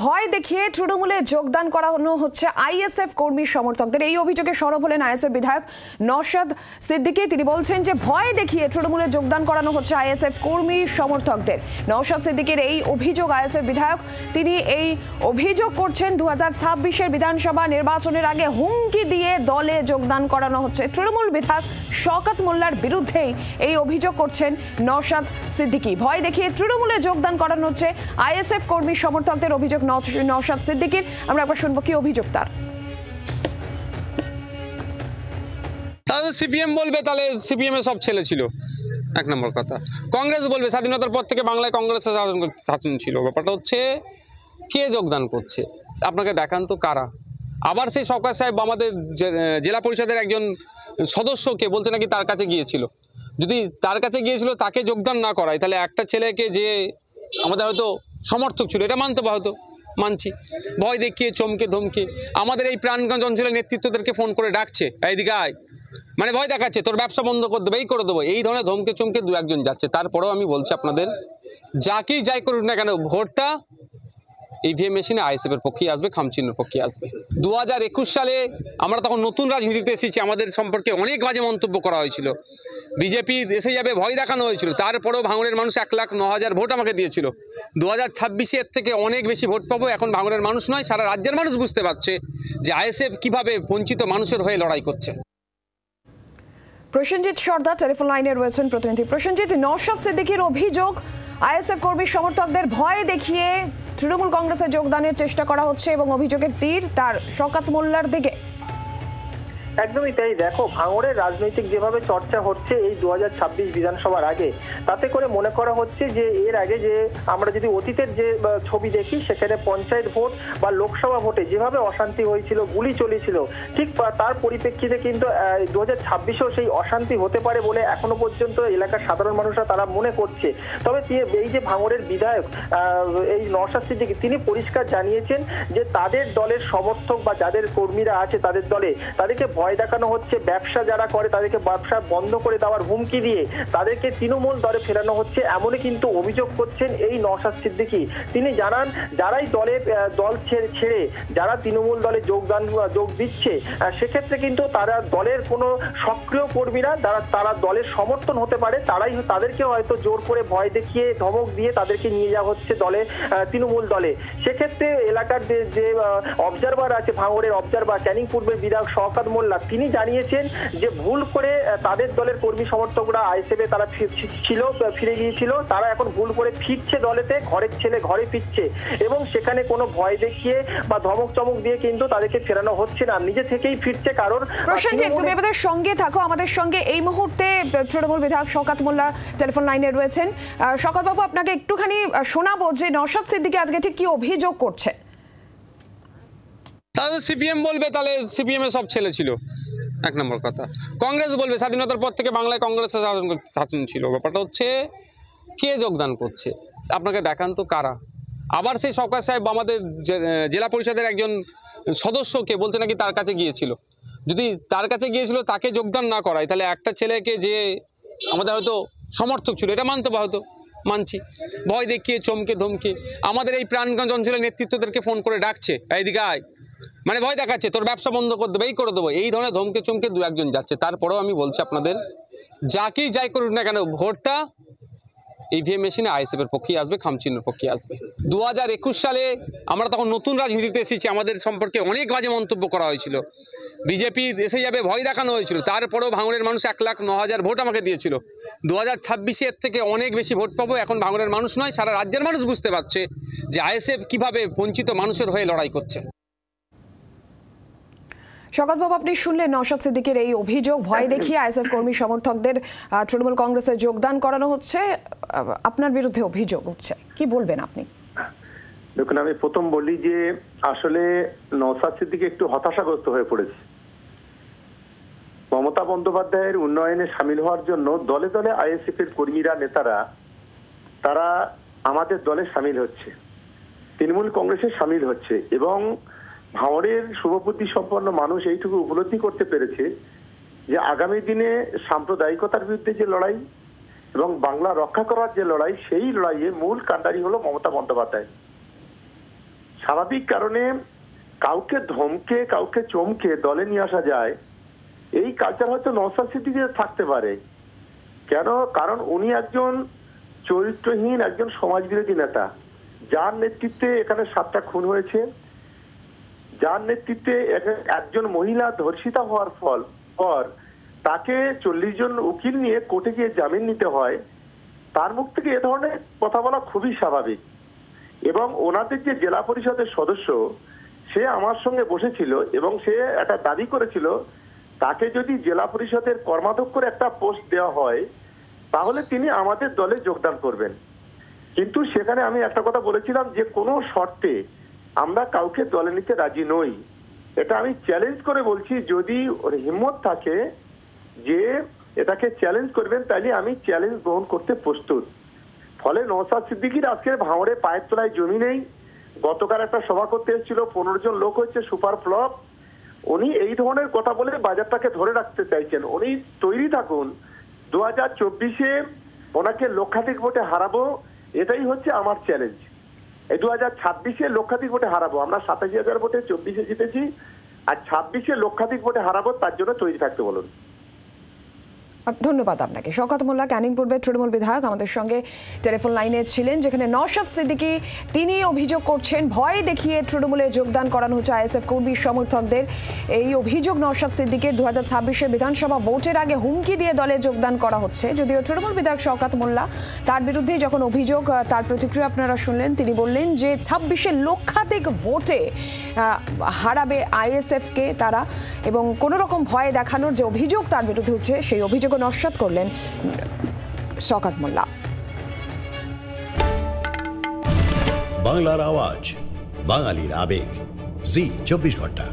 ভয় দেখিয়ে তৃণমূলে যোগদান করানো হচ্ছে আইএসএফ কর্মী সমর্থকদের। এই অভিযোগে সরব হলেন আইএসএফ বিধায়ক নওশাদ সিদ্দিকী। তিনি বলছেন যে ভয় দেখিয়ে তৃণমূলে যোগদান করানো হচ্ছে আইএসএফ কর্মী সমর্থকদের। নওশাদ সিদ্দিকীর এই অভিযোগ আইএসএফ বিধায়ক তিনি এই অভিযোগ করছেন 2026-এর বিধানসভা নির্বাচনের আগে হুমকি দিয়ে দলে যোগদান করানো হচ্ছে। তৃণমূল বিধায়ক শওকত মোল্লার বিরুদ্ধেই এই অভিযোগ করছেন নওশাদ সিদ্দিকী। ভয় দেখিয়ে তৃণমূলে যোগদান করানো হচ্ছে আইএসএফ কর্মী সমর্থকদের অভিযোগ নওশাদ সিদ্দিকীর। আমরা একবার শুনবো কি অভিযোগ তার। তাহলে সিপিএম বলবে তাহলে সিপিএম এর সব ছেলে ছিল, এক নম্বর কথা। কংগ্রেস বলবে স্বাধীনতার পর থেকে বাংলায় কংগ্রেসের শাসন ছিল। ব্যাপারটা হচ্ছে কে যোগদান করছে আপনাকে দেখান তো কারা। আবার সেই শওকত সাহেব আমাদের জেলা পরিষদের একজন সদস্যকে বলছে নাকি তার কাছে গিয়েছিল। যদি তার কাছে গিয়েছিল তাকে যোগদান না করায় তাহলে একটা ছেলেকে যে আমাদের হয়তো সমর্থক ছিল এটা মানতে হয়তো মানছি। ভয় দেখিয়ে চমকে ধমকে আমাদের এই প্রাণগঞ্জ অঞ্চলের নেতৃত্বদেরকে ফোন করে ডাকছে, এইদিকে আয়, মানে ভয় দেখাচ্ছে তোর ব্যবসা বন্ধ করে দেবো, এই করে দেবো, এই ধরনের ধমকে চমকে দু একজন যাচ্ছে। তারপরেও আমি বলছি আপনাদের যাকেই যাই করুক না কেন ভোটটা ইভিএম মেশিনে আইএসএফের পক্ষেই আসবে, খামচিহ্নের পক্ষে আসবে। 2021 সালে আমরা তখন নতুন রাজনীতিতে এসেছি, আমাদের সম্পর্কে অনেক বাজে মন্তব্য করা হয়েছিল, বিজেপি এসে যাবে ভয় দেখানো হয়েছিল। তারপরেও ভাঙড়ের মানুষ 1,09,000 ভোট আমাকে দিয়েছিল। 2026-এর থেকে অনেক বেশি ভোট পাবো। এখন ভাঙড়ের মানুষ নয় সারা রাজ্যের মানুষ বুঝতে পারছে যে আইএসএফ কিভাবে বঞ্চিত মানুষের হয়ে লড়াই করছে। প্রসেনজিৎ সর্দার টেলিফোন লাইনে রয়েছেন প্রতিনিধি। প্রসেনজিৎ, নওশাদ সিদ্দিকীর অভিযোগ আইএসএফ কর্মী সমর্থকদের ভয় দেখিয়ে তৃণমূল কংগ্রেসে যোগদানের চেষ্টা করা হচ্ছে এবং অভিযোগের তীর তার শওকত মোল্লার দিকে। একদমই তাই। দেখো, ভাঙড়ের রাজনৈতিক যেভাবে চর্চা হচ্ছে এই 2026 বিধানসভার আগে, তাতে করে মনে করা হচ্ছে যে এর আগে যে আমরা যদি অতীতের যে ছবি দেখি সেখানে পঞ্চায়েত ভোট বা লোকসভা ভোটে যেভাবে অশান্তি হয়েছিল, গুলি চলেছিল, ঠিক তার পরিপ্রেক্ষিতে কিন্তু 2026-এও সেই অশান্তি হতে পারে বলে এখনো পর্যন্ত এলাকার সাধারণ মানুষরা তারা মনে করছে। তবে এই যে ভাঙড়ের বিধায়ক এই নওশাদ সিদ্দিকী তিনি পরিষ্কার জানিয়েছেন যে তাদের দলের সমর্থক বা যাদের কর্মীরা আছে তাদের দলে তাদেরকে ভয় দেখানো হচ্ছে, ব্যবসা যারা করে তাদেরকে ব্যবসা বন্ধ করে দেওয়ার হুমকি দিয়ে তাদেরকে তৃণমূল দলে ফেরানো হচ্ছে, এমনই কিন্তু অভিযোগ করছেন এই নওশাদ সিদ্দিকী। তিনি জানান যারাই দল ছেড়ে যারা তৃণমূল দলে যোগ দিচ্ছে সেক্ষেত্রে কিন্তু তারা দলের কোনো সক্রিয় কর্মীরা তারা দলের সমর্থন হতে পারে, তাদেরকে হয়তো জোর করে ভয় দেখিয়ে ধমক দিয়ে তাদেরকে নিয়ে যাওয়া হচ্ছে দলে, তৃণমূল দলে। সেক্ষেত্রে এলাকার যে অবজারভার আছে, ভাঙড়ের অবজারভার ক্যানিং পূর্বের বিধায়ক শওকত মোল্লা তিনি জানিয়েছেন যে ভুল করে তাদের দলের কর্মী সমর্থকরা আইএসএফে তারা ফিরে গিয়েছিল, তারা এখন ভুল করে ফিরছে দলেতে, ঘরের ছেলে ঘরে ফিরছে এবং সেখানে কোনো ভয় দেখিয়ে বা ধমক চমক দিয়ে কিন্তু তাদেরকে ফেরানো হচ্ছে না, নিজে থেকেই ফিরছে। কারণ প্রসেনজিৎ, তুমি আমাদের সঙ্গে থাকো। আমাদের সঙ্গে এই মুহূর্তে তৃণমূল বিধায়ক শওকত মোল্লা টেলিফোন লাইনে রয়েছেন। শওকত বাবু, আপনাকে একটুখানি শোনাবো যে নওশাদ সিদ্দিকী আজকে ঠিক কি অভিযোগ করছে। তাহলে সিপিএম বলবে তাহলে সিপিএম এর সব ছেলে ছিল, এক নম্বর কথা। কংগ্রেস বলবে স্বাধীনতার পর থেকে বাংলায় কংগ্রেসের শাসন ছিল। ব্যাপারটা হচ্ছে কে যোগদান করছে আপনাকে দেখান তো কারা। আবার সেই শওকত সাহেব আমাদের জেলা পরিষদের একজন সদস্যকে বলছে নাকি তার কাছে গিয়েছিল। যদি তার কাছে গিয়েছিল তাকে যোগদান না করায় তাহলে একটা ছেলেকে যে আমাদের হয়তো সমর্থক ছিল এটা মানতে হয়তো মানছি। ভয় দেখিয়ে চমকে ধমকে আমাদের এই প্রাণগঞ্জ অঞ্চলের নেতৃত্বদেরকে ফোন করে ডাকছে, এইদিকে আয়, মানে ভয় দেখাচ্ছে তোর ব্যবসা বন্ধ করে দেবো, এই করে দেবো, এই ধরনের ধমকে চমকে দু একজন যাচ্ছে। তারপরেও আমি বলছি আপনাদের যাকেই যাই করুক না কেন ভোটটা ইভিএম মেশিনে আইএসএফের পক্ষেই আসবে, খামচিহ্নের পক্ষে আসবে। 2021 সালে আমরা তখন নতুন রাজনীতিতে এসেছি, আমাদের সম্পর্কে অনেক বাজে মন্তব্য করা হয়েছিল, বিজেপি এসে যাবে ভয় দেখানো হয়েছিল। তারপরেও ভাঙড়ের মানুষ 1,09,000 ভোট আমাকে দিয়েছিল। 2026-এর থেকে অনেক বেশি ভোট পাবো। এখন ভাঙড়ের মানুষ নয় সারা রাজ্যের মানুষ বুঝতে পারছে যে আইএসএফ কিভাবে বঞ্চিত মানুষের হয়ে লড়াই করছে। শওকত বাবু, আপনি শুনলেন নওশাদ সিদ্দিকীর এই অভিযোগ, ভয় দেখিয়ে আইএসএফ কর্মী সমর্থকদের তৃণমূল কংগ্রেসে যোগদান করানো হচ্ছে, আপনার বিরুদ্ধে অভিযোগ হচ্ছে, কি বলবেন আপনি? দেখুন, আমি প্রথম বলি যে আসলে নওশাদ সিদ্দিকী একটু হতাশাগ্রস্ত হয়ে পড়েছে। মমতা বন্দ্যোপাধ্যায়ের উন্নয়নে সামিল হওয়ার জন্য দলে দলে আইএসএফ এর কর্মীরা নেতারা তারা আমাদের দলে সামিল হচ্ছে, তৃণমূল কংগ্রেসে সামিল হচ্ছে এবং ভাঙড়ের শুভবুদ্ধি সম্পন্ন মানুষ এইটুকু উপলব্ধি করতে পেরেছে যে আগামী দিনে সাম্প্রদায়িকতার বিরুদ্ধে যে লড়াই এবং বাংলা রক্ষা করার যে লড়াই, সেই লড়াইয়ে মূল কাণ্ডারি হলো মমতা বন্দ্যোপাধ্যায়। স্বাভাবিক কারণে কাউকে ধমকে কাউকে চমকে দলে নিয়ে আসা যায়, এই কালচার হয়তো নওশাদ সিদ্দিকীর থাকতে পারে। কেন? কারণ উনি একজন চরিত্রহীন, একজন সমাজবিরোধী নেতা, যার নেতৃত্বে এখানে 7টা খুন হয়েছে, যার নেতৃত্বে একজন মহিলা ধর্ষিতা হওয়ার পর তাকে 40 জন উকিল নিয়ে কোর্টে গিয়ে জামিন নিতে হয়। তার মুখ থেকে এ ধরনের কথা বলা খুবই স্বাভাবিক। এবং ওনাদের যে জেলা পরিষদের সদস্য, সে আমার সঙ্গে বসেছিল এবং সে একটা দাবি করেছিল তাকে যদি জেলা পরিষদের কর্মাধ্যক্ষের একটা পোস্ট দেওয়া হয় তাহলে তিনি আমাদের দলে যোগদান করবেন। কিন্তু সেখানে আমি একটা কথা বলেছিলাম যে কোনো শর্তে আমরা কাউকে দলে নিতে রাজি নই। এটা আমি চ্যালেঞ্জ করে বলছি, যদি ওর হিম্মত থাকে যে এটাকে চ্যালেঞ্জ করবেন তাহলে আমি চ্যালেঞ্জ গ্রহণ করতে প্রস্তুত। ফলে নওশাদ সিদ্দিকীর আজকের ভাঙড়ে পায়ের তলায় জমি নেই। গতকাল একটা সভা করতে এসেছিল, 15 জন লোক হচ্ছে, সুপার ফ্লপ। উনি এই ধরনের কথা বলে বাজারটাকে ধরে রাখতে চাইছেন। উনি তৈরি থাকুন, 2024-এ ওনাকে লক্ষাধিক ভোটে হারাবো, এটাই হচ্ছে আমার চ্যালেঞ্জ। এই 2026-এ লক্ষাধিক ভোটে হারাবো। আমরা 87,000 ভোটে 24-এ জিতেছি, আর 26-এ লক্ষাধিক ভোটে হারাবো, তার জন্য তৈরি থাকতে বলুন। ধন্যবাদ আপনাকে। শওকত মোল্লা, ক্যানিং পূর্বের তৃণমূল বিধায়ক, আমাদের সঙ্গে টেলিফোন লাইনে ছিলেন, যেখানে নওশাদ সিদ্দিকী তিনি অভিযোগ করছেন ভয় দেখিয়ে তৃণমূলে যোগদান করানো হচ্ছে আইএসএফ কর্মী সমর্থকদের। এই অভিযোগ নওশাদ সিদ্দিকীর 2026-এর বিধানসভা ভোটের আগে হুমকি দিয়ে দলে যোগদান করা হচ্ছে। যদিও তৃণমূল বিধায়ক শওকত মোল্লা, তার বিরুদ্ধে যখন অভিযোগ, তার প্রতিক্রিয়া আপনারা শুনলেন। তিনি বললেন যে 26-এ লক্ষাধিক ভোটে হারাবে আইএসএফকে তারা, এবং কোনো রকম ভয় দেখানোর যে অভিযোগ তার বিরুদ্ধে হচ্ছে, সেই অভিযোগ নস্যাৎ করলেন শওকত মোল্লা। বাংলার আওয়াজ, বাঙালির আবেগ, জি 24 ঘন্টা।